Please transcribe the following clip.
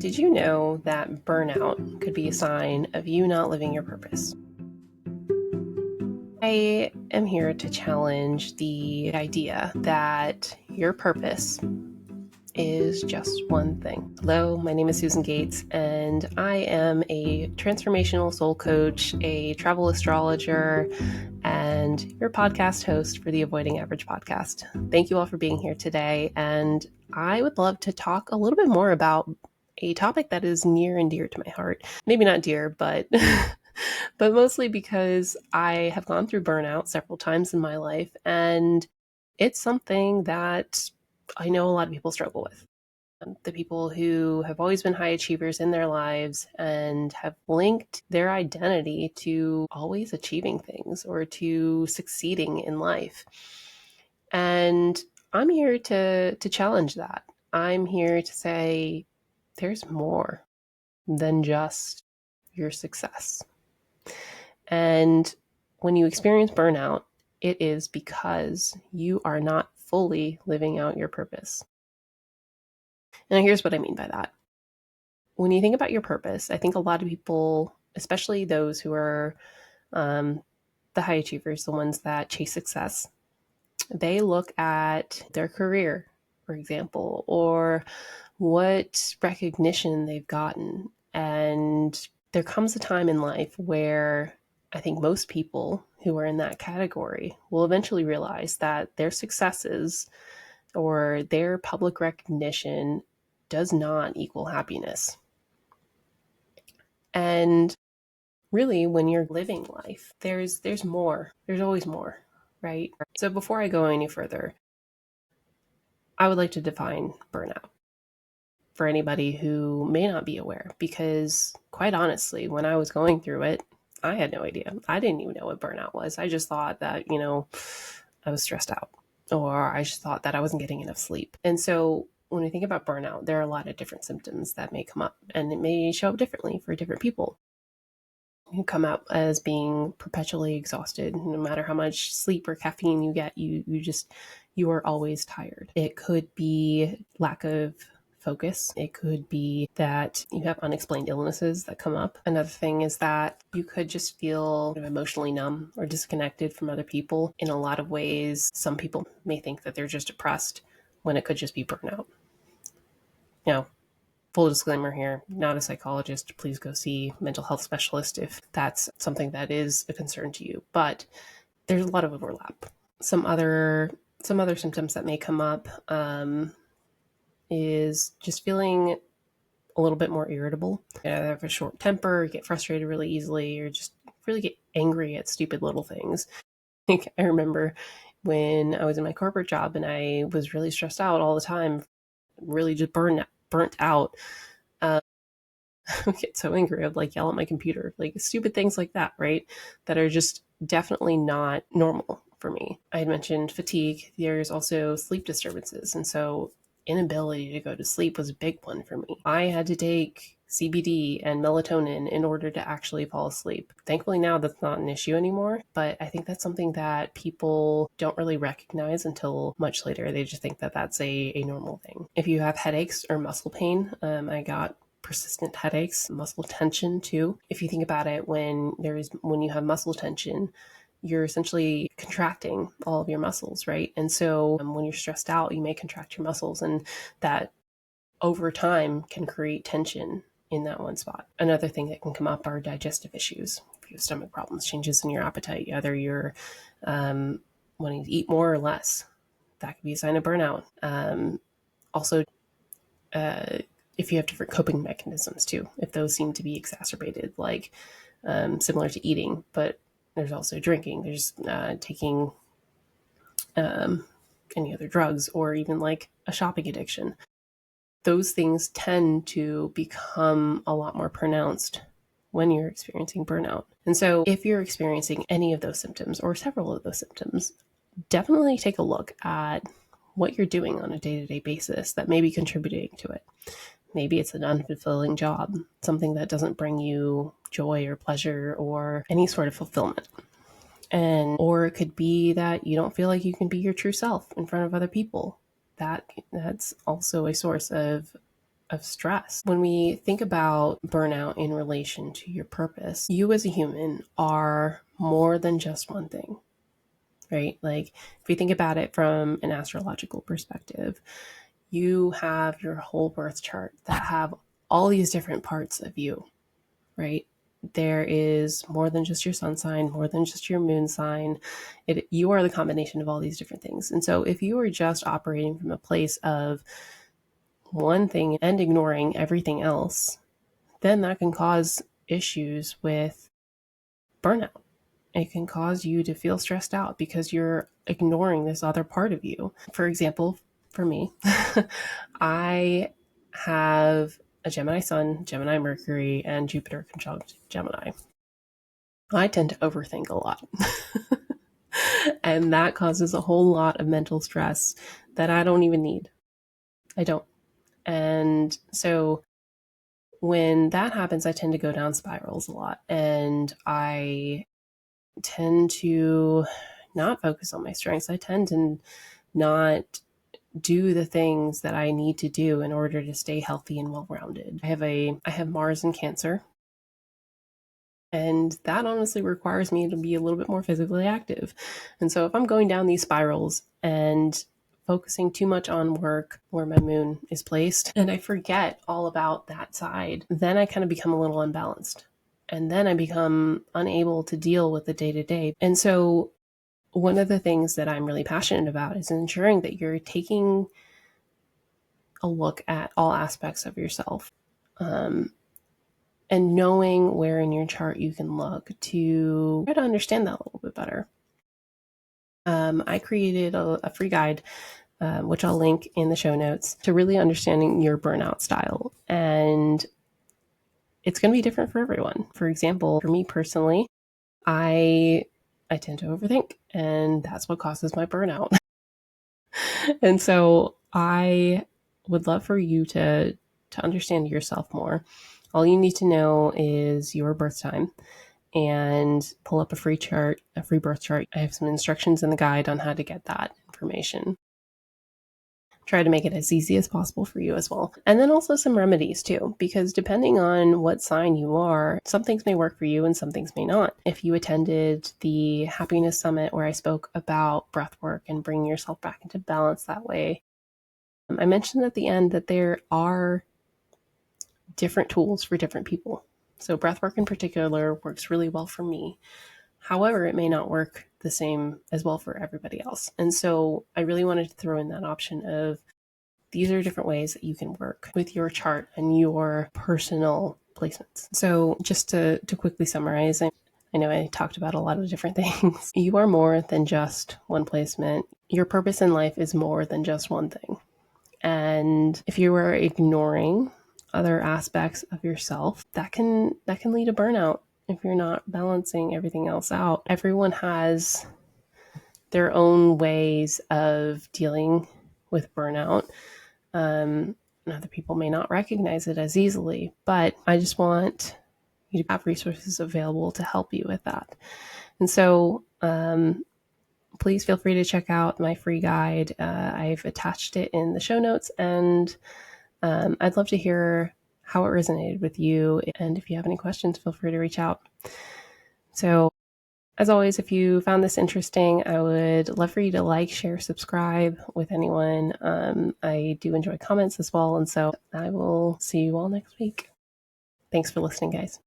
Did you know that burnout could be a sign of you not living your purpose? I am here to challenge the idea that your purpose is just one thing. Hello, my name is Susan Gates, and I am a transformational soul coach, a travel astrologer, and your podcast host for the Avoiding Average podcast. Thank you all for being here today, and I would love to talk a little bit more about a topic that is near and dear to my heart. Maybe not dear, but but mostly because I have gone through burnout several times in my life, and it's something that I know a lot of people struggle with. The people who have always been high achievers in their lives and have linked their identity to always achieving things or to succeeding in life. And I'm here to challenge that. I'm here to say there's more than just your success. And when you experience burnout, it is because you are not fully living out your purpose. And here's what I mean by that. When you think about your purpose, I think a lot of people, especially those who are the high achievers, the ones that chase success, they look at their career, for example, or what recognition they've gotten. And there comes a time in life where I think most people who are in that category will eventually realize that their successes or their public recognition does not equal happiness. And really, when you're living life, there's more. There's always more, right? So before I go any further, I would like to define burnout for anybody who may not be aware, because quite honestly, when I was going through it, I had no idea. I didn't even know what burnout was. I just thought that, I was stressed out, or I just thought that I wasn't getting enough sleep. And so when we think about burnout, there are a lot of different symptoms that may come up, and it may show up differently for different people. You come out as being perpetually exhausted. No matter how much sleep or caffeine you get, you are always tired. It could be lack of focus. It could be that you have unexplained illnesses that come up. Another thing is that you could just feel emotionally numb or disconnected from other people. In a lot of ways, some people may think that they're just depressed when it could just be burnout. Full disclaimer here, not a psychologist. Please go see a mental health specialist if that's something that is a concern to you. But there's a lot of overlap. Some other symptoms that may come up is just feeling a little bit more irritable. You have a short temper, get frustrated really easily, or just really get angry at stupid little things. I remember when I was in my corporate job and I was really stressed out all the time, really just burnt out. I get so angry. I'd yell at my computer, stupid things like that, right? That are just definitely not normal for me. I had mentioned fatigue. There's also sleep disturbances. And so inability to go to sleep was a big one for me. I had to take CBD and melatonin in order to actually fall asleep. Thankfully now that's not an issue anymore, but I think that's something that people don't really recognize until much later. They just think that that's a normal thing. If you have headaches or muscle pain, I got persistent headaches, muscle tension too. If you think about it, when you have muscle tension, you're essentially contracting all of your muscles, right? And so when you're stressed out, you may contract your muscles, and that over time can create tension in that one spot. Another thing that can come up are digestive issues. If you have stomach problems, changes in your appetite, either you're wanting to eat more or less, that could be a sign of burnout. Also, if you have different coping mechanisms too, if those seem to be exacerbated, similar to eating, but there's also drinking, there's taking any other drugs, or even a shopping addiction. Those things tend to become a lot more pronounced when you're experiencing burnout. And so if you're experiencing any of those symptoms or several of those symptoms, definitely take a look at what you're doing on a day-to-day basis that may be contributing to it. Maybe it's an unfulfilling job, something that doesn't bring you joy or pleasure or any sort of fulfillment. Or it could be that you don't feel like you can be your true self in front of other people. That's also a source of of stress. When we think about burnout in relation to your purpose, you as a human are more than just one thing, right? Like if we think about it from an astrological perspective, you have your whole birth chart that have all these different parts of you, right? There is more than just your sun sign, more than just your moon sign. You are the combination of all these different things. And so if you are just operating from a place of one thing and ignoring everything else, then that can cause issues with burnout. It can cause you to feel stressed out because you're ignoring this other part of you. For example, for me, I have a Gemini Sun, Gemini Mercury, and Jupiter conjunct Gemini. I tend to overthink a lot. And that causes a whole lot of mental stress that I don't even need. I don't. And so when that happens, I tend to go down spirals a lot. And I tend to not focus on my strengths. I tend to not do the things that I need to do in order to stay healthy and well-rounded. I have Mars in Cancer, and that honestly requires me to be a little bit more physically active. And so if I'm going down these spirals and focusing too much on work where my moon is placed, and I forget all about that side, then I kind of become a little unbalanced. And then I become unable to deal with the day-to-day. And so one of the things that I'm really passionate about is ensuring that you're taking a look at all aspects of yourself, and knowing where in your chart you can look to try to understand that a little bit better. I created a free guide, which I'll link in the show notes, to really understanding your burnout style. And it's going to be different for everyone. For example, for me personally, I tend to overthink, and that's what causes my burnout. And so I would love for you to understand yourself more. All you need to know is your birth time and pull up a free chart, a free birth chart. I have some instructions in the guide on how to get that information. Try to make it as easy as possible for you as well. And then also some remedies too, because depending on what sign you are, some things may work for you and some things may not. If you attended the Happiness Summit where I spoke about breath work and bringing yourself back into balance that way, I mentioned at the end that there are different tools for different people. So breathwork in particular works really well for me. However, it may not work the same as well for everybody else. And so I really wanted to throw in that option of these are different ways that you can work with your chart and your personal placements. So just to quickly summarize, I know I talked about a lot of different things. You are more than just one placement. Your purpose in life is more than just one thing. And if you are ignoring other aspects of yourself, that can lead to burnout if you're not balancing everything else out. Everyone has their own ways of dealing with burnout. Other people may not recognize it as easily, but I just want you to have resources available to help you with that. And so please feel free to check out my free guide. I've attached it in the show notes, and I'd love to hear how it resonated with you. And if you have any questions, feel free to reach out. So as always, if you found this interesting, I would love for you to like, share, subscribe with anyone. I do enjoy comments as well. And so I will see you all next week. Thanks for listening, guys.